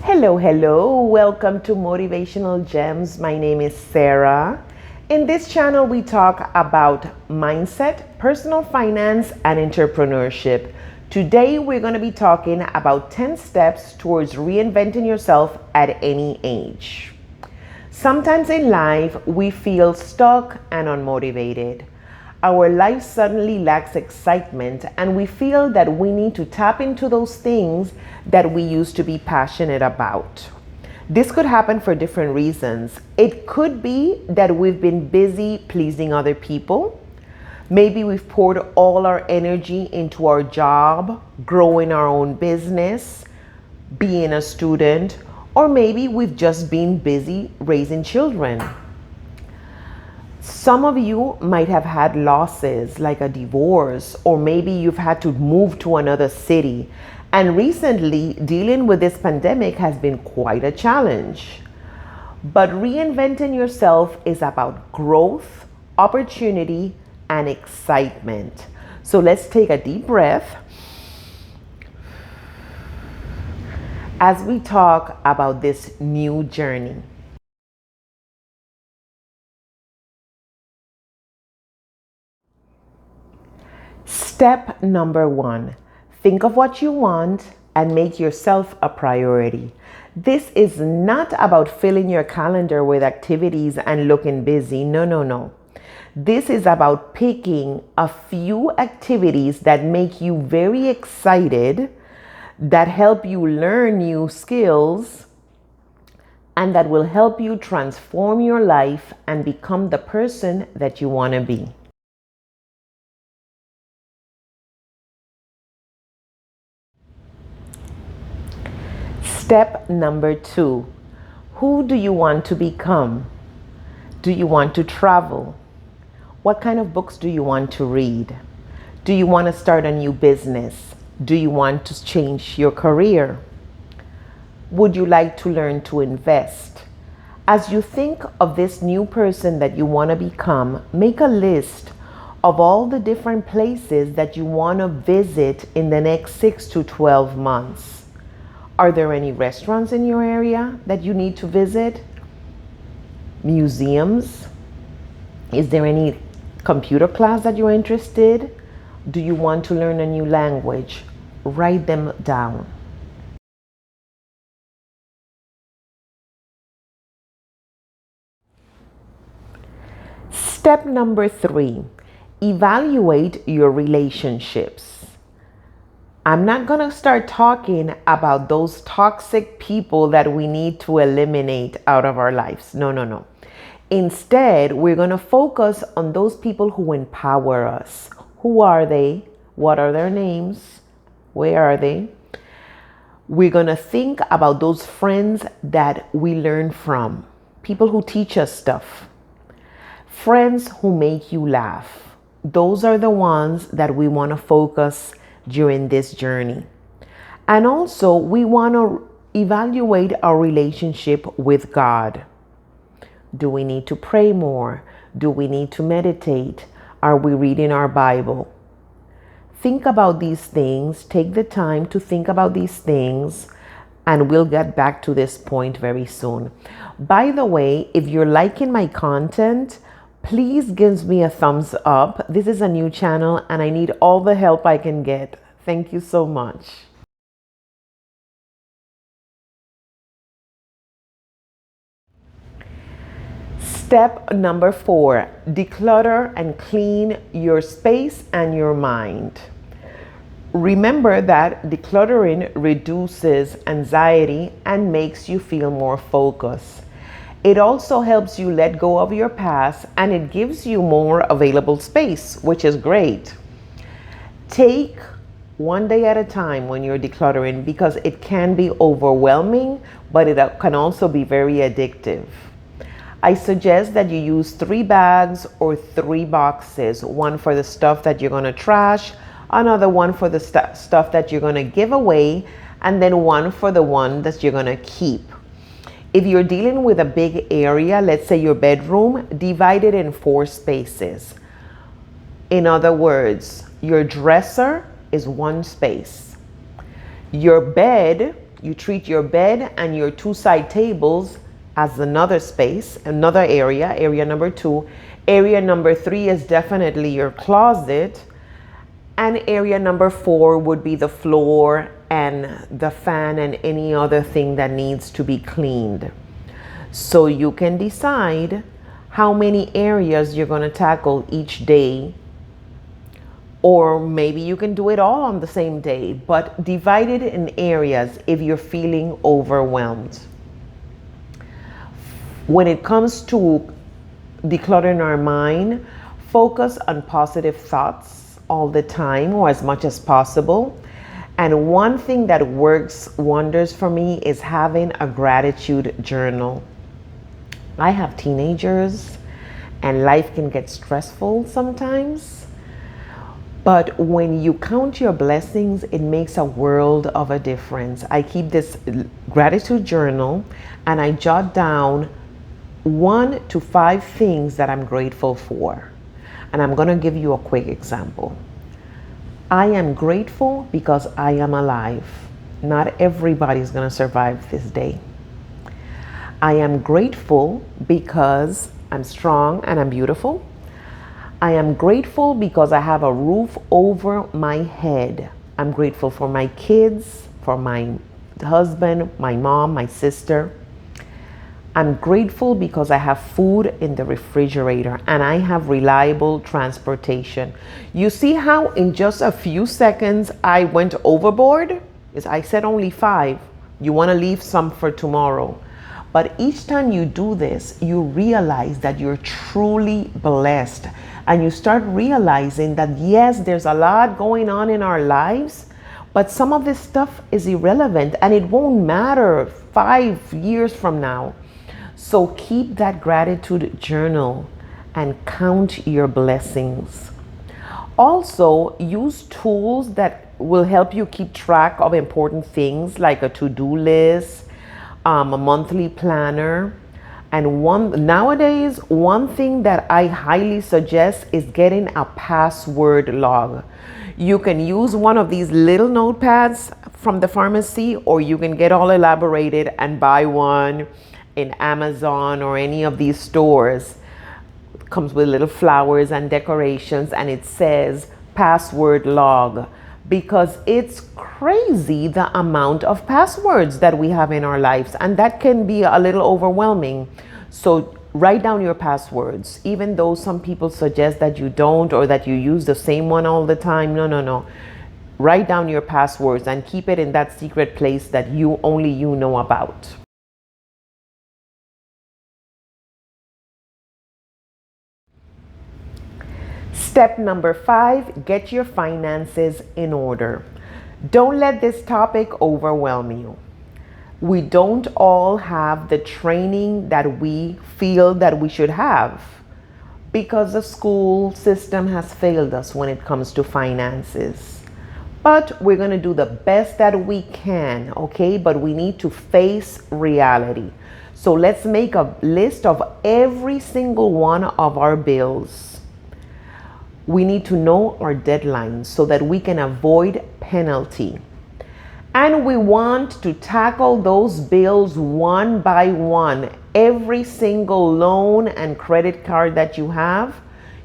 Hello, hello. Welcome to Motivational Gems. My name is Sarah. In this channel, we talk about mindset, personal finance, and entrepreneurship. Today, we're going to be talking about 10 steps towards reinventing yourself at any age. Sometimes in life, we feel stuck and unmotivated. Our life suddenly lacks excitement, and we feel that we need to tap into those things that we used to be passionate about. This could happen for different reasons. It could be that we've been busy pleasing other people. Maybe we've poured all our energy into our job, growing our own business, being a student, or maybe we've just been busy raising children. Some of you might have had losses like a divorce, or maybe you've had to move to another city. And recently, dealing with this pandemic has been quite a challenge. But reinventing yourself is about growth, opportunity, and excitement. So let's take a deep breath as we talk about this new journey. Step number 1, think of what you want and make yourself a priority. This is not about filling your calendar with activities and looking busy. No. This is about picking a few activities that make you very excited, that help you learn new skills, and that will help you transform your life and become the person that you want to be. Step number 2, who do you want to become? Do you want to travel? What kind of books do you want to read? Do you want to start a new business? Do you want to change your career? Would you like to learn to invest? As you think of this new person that you want to become, make a list of all the different places that you want to visit in the next 6 to 12 months. Are there any restaurants in your area that you need to visit? Museums? Is there any computer class that you're interested? Do you want to learn a new language? Write them down. Step number 3, evaluate your relationships. I'm not going to start talking about those toxic people that we need to eliminate out of our lives. No. Instead, we're going to focus on those people who empower us. Who are they? What are their names? Where are they? We're going to think about those friends that we learn from. People who teach us stuff. Friends who make you laugh. Those are the ones that we want to focus during this journey. And also, we want to evaluate our relationship with God. Do we need to pray more? Do we need to meditate? Are we reading our Bible? Think about these things. Take the time to think about these things, and we'll get back to this point very soon. By the way, if you're liking my content, please give me a thumbs up. This is a new channel and I need all the help I can get. Thank you so much. Step number 4, declutter and clean your space and your mind. Remember that decluttering reduces anxiety and makes you feel more focused. It also helps you let go of your past, and it gives you more available space, which is great. Take one day at a time when you're decluttering, because it can be overwhelming, but it can also be very addictive. I suggest that you use 3 bags or 3 boxes, one for the stuff that you're going to trash, another one for the stuff that you're going to give away, and then one for the one that you're going to keep. If you're dealing with a big area, let's say your bedroom, divide it in 4 spaces. In other words, your dresser is 1 space. Your bed You treat your bed and your two side tables as another space, another area, area number 2. Area number 3 is definitely your closet. And area number 4 would be the floor and the fan and any other thing that needs to be cleaned. So you can decide how many areas you're going to tackle each day, or maybe you can do it all on the same day, but divide it in areas if you're feeling overwhelmed. When it comes to decluttering our mind, focus on positive thoughts all the time or as much as possible. And one thing that works wonders for me is having a gratitude journal. I have teenagers and life can get stressful sometimes. But when you count your blessings, it makes a world of a difference. I keep this gratitude journal and I jot down 1 to 5 things that I'm grateful for. And I'm going to give you a quick example. I am grateful because I am alive. Not everybody is going to survive this day. I am grateful because I'm strong and I'm beautiful. I am grateful because I have a roof over my head. I'm grateful for my kids, for my husband, my mom, my sister. I'm grateful because I have food in the refrigerator and I have reliable transportation. You see how in just a few seconds I went overboard? I said only 5. You want to leave some for tomorrow. But each time you do this, you realize that you're truly blessed. And you start realizing that yes, there's a lot going on in our lives, but some of this stuff is irrelevant and it won't matter 5 years from now. So keep that gratitude journal and count your blessings. Also, use tools that will help you keep track of important things like a to-do list, a monthly planner. And nowadays, one thing that I highly suggest is getting a password log. You can use one of these little notepads from the pharmacy, or you can get all elaborated and buy one in Amazon or any of these stores. It comes with little flowers and decorations, and it says password log, because it's crazy the amount of passwords that we have in our lives, and that can be a little overwhelming. So write down your passwords, even though some people suggest that you don't or that you use the same one all the time. No. Write down your passwords and keep it in that secret place that only you know about. Step number 5, get your finances in order. Don't let this topic overwhelm you. We don't all have the training that we feel that we should have because the school system has failed us when it comes to finances. But we're going to do the best that we can, okay? But we need to face reality. So let's make a list of every single one of our bills. We need to know our deadlines so that we can avoid penalty. And we want to tackle those bills one by one. Every single loan and credit card that you have,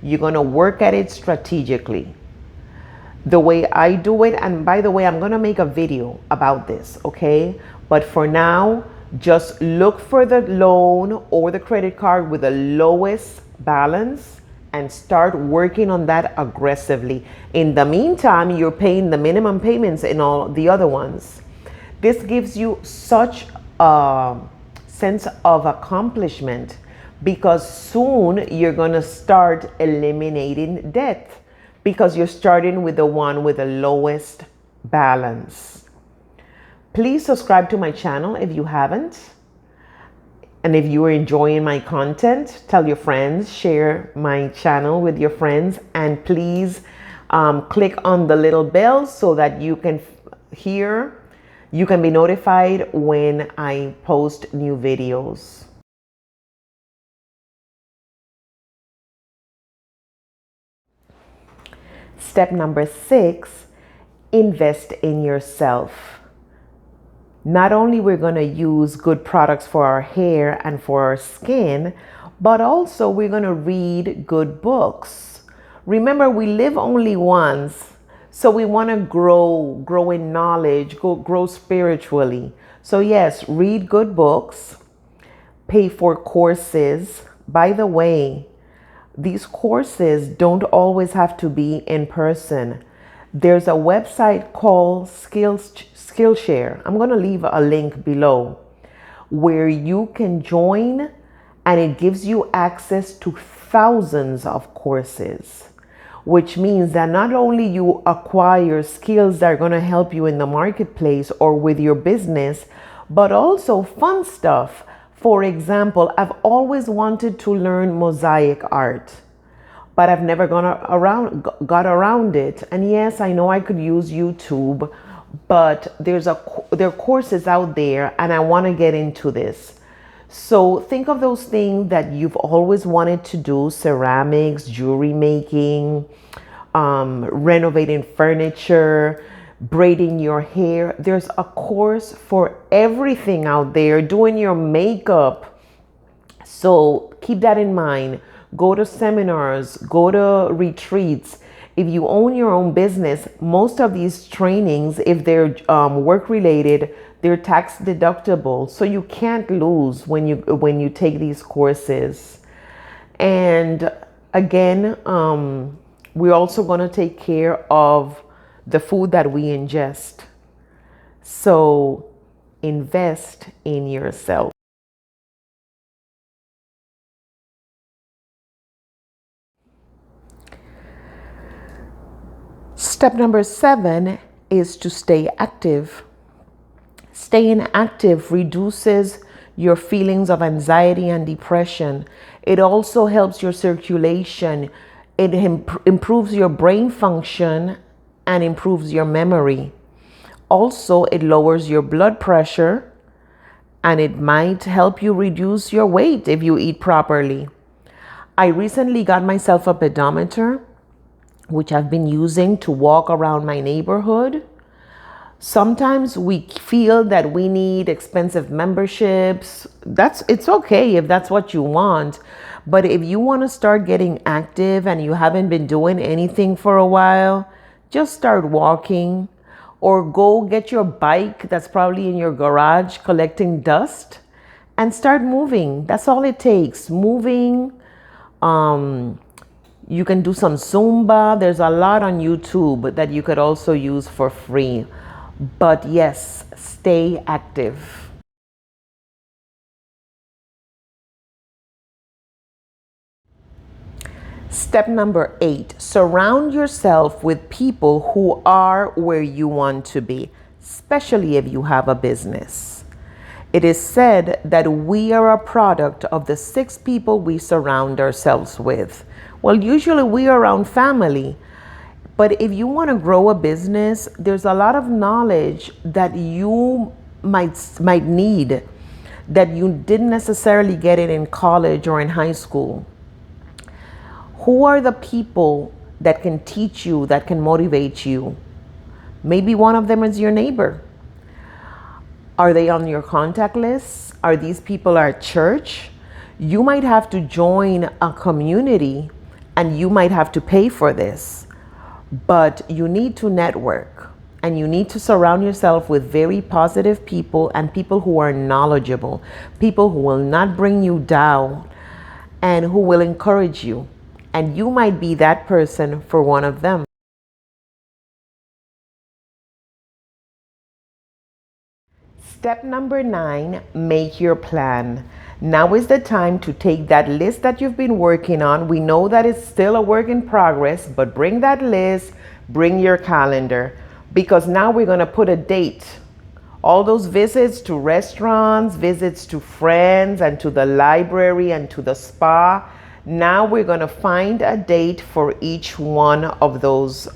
you're going to work at it strategically. The way I do it, and by the way, I'm going to make a video about this, okay? But for now, just look for the loan or the credit card with the lowest balance and start working on that aggressively. In the meantime, you're paying the minimum payments in all the other ones. This gives you such a sense of accomplishment because soon you're going to start eliminating debt because you're starting with the one with the lowest balance. Please subscribe to my channel if you haven't. And if you are enjoying my content, tell your friends, share my channel with your friends, and please click on the little bell so that you can be notified when I post new videos. Step number 6, invest in yourself. Not only we're going to use good products for our hair and for our skin, but also we're going to read good books. Remember, we live only once, so we want to grow in knowledge, grow spiritually. So yes, read good books, pay for courses. By the way, these courses don't always have to be in person. There's a website called Skillshare. I'm going to leave a link below where you can join, and it gives you access to thousands of courses, which means that not only you acquire skills that are going to help you in the marketplace or with your business, but also fun stuff. For example, I've always wanted to learn mosaic art, but I've never got around it. And yes, I know I could use YouTube, but there are courses out there, and I want to get into this. So think of those things that you've always wanted to do: ceramics, jewelry making, renovating furniture, braiding your hair. There's a course for everything out there, doing your makeup. So keep that in mind. Go to seminars, go to retreats. If you own your own business, most of these trainings, if they're work related, they're tax deductible. So you can't lose when you take these courses. And again, we're also going to take care of the food that we ingest. So invest in yourself. Step number 7 is to stay active. Staying active reduces your feelings of anxiety and depression. It also helps your circulation. It improves your brain function and improves your memory. Also, it lowers your blood pressure, and it might help you reduce your weight if you eat properly. I recently got myself a pedometer, which I've been using to walk around my neighborhood. Sometimes we feel that we need expensive memberships. It's okay if that's what you want. But if you want to start getting active and you haven't been doing anything for a while, just start walking, or go get your bike that's probably in your garage collecting dust and start moving. That's all it takes. Moving. You can do some Zumba. There's a lot on YouTube that you could also use for free. But yes, stay active. Step number 8, surround yourself with people who are where you want to be, especially if you have a business. It is said that we are a product of the 6 people we surround ourselves with. Well, usually we are around family. But if you want to grow a business, there's a lot of knowledge that you might need that you didn't necessarily get it in college or in high school. Who are the people that can teach you, that can motivate you? Maybe one of them is your neighbor. Are they on your contact list? Are these people at church? You might have to join a community, and you might have to pay for this. But you need to network, and you need to surround yourself with very positive people and people who are knowledgeable, people who will not bring you down and who will encourage you. And you might be that person for one of them. Step number 9, make your plan. Now is the time to take that list that you've been working on. We know that it's still a work in progress, but bring that list, bring your calendar, because now we're going to put a date. All those visits to restaurants, visits to friends, and to the library and to the spa. Now we're going to find a date for each one of those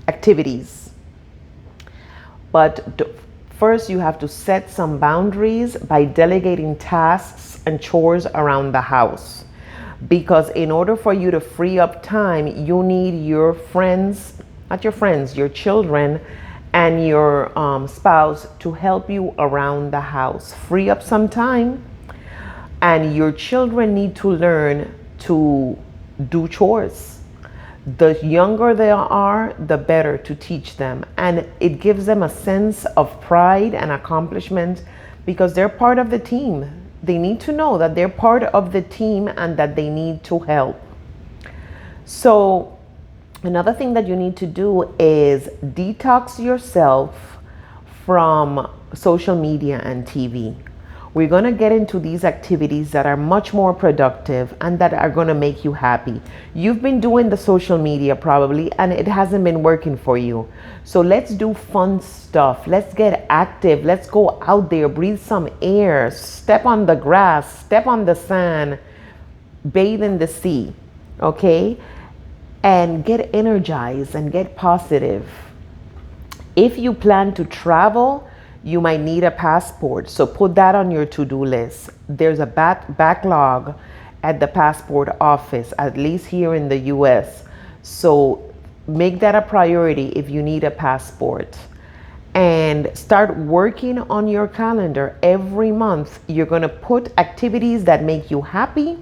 activities. But first, you have to set some boundaries by delegating tasks and chores around the house. Because in order for you to free up time, you need your friends, not your friends, your children and your spouse to help you around the house. Free up some time, and your children need to learn to do chores. The younger they are, the better to teach them. And it gives them a sense of pride and accomplishment because they're part of the team. They need to know that they're part of the team and that they need to help. So, another thing that you need to do is detox yourself from social media and TV. We're going to get into these activities that are much more productive and that are going to make you happy. You've been doing the social media probably and it hasn't been working for you. So let's do fun stuff. Let's get active. Let's go out there, breathe some air, step on the grass, step on the sand, bathe in the sea, okay? And get energized and get positive. If you plan to travel, you might need a passport. So put that on your to-do list. There's a backlog at the passport office, at least here in the US. So make that a priority if you need a passport. And start working on your calendar every month. You're going to put activities that make you happy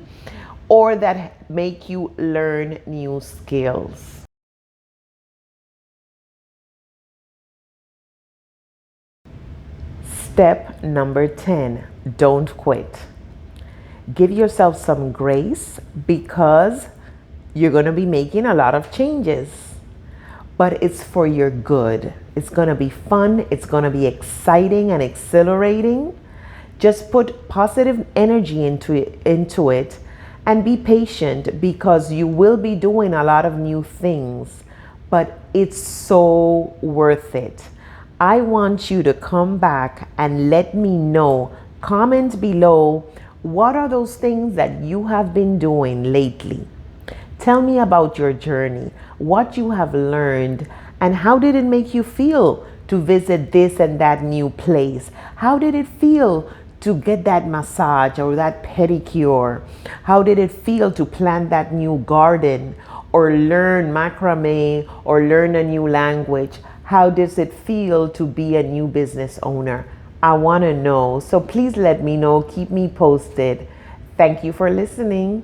or that make you learn new skills. Step number 10, don't quit. Give yourself some grace because you're going to be making a lot of changes, but it's for your good. It's going to be fun. It's going to be exciting and exhilarating. Just put positive energy into it and be patient because you will be doing a lot of new things, but it's so worth it. I want you to come back and let me know. Comment below, what are those things that you have been doing lately? Tell me about your journey, what you have learned, and how did it make you feel to visit this and that new place? How did it feel to get that massage or that pedicure? How did it feel to plant that new garden or learn macrame or learn a new language? How does it feel to be a new business owner? I want to know. So please let me know. Keep me posted. Thank you for listening.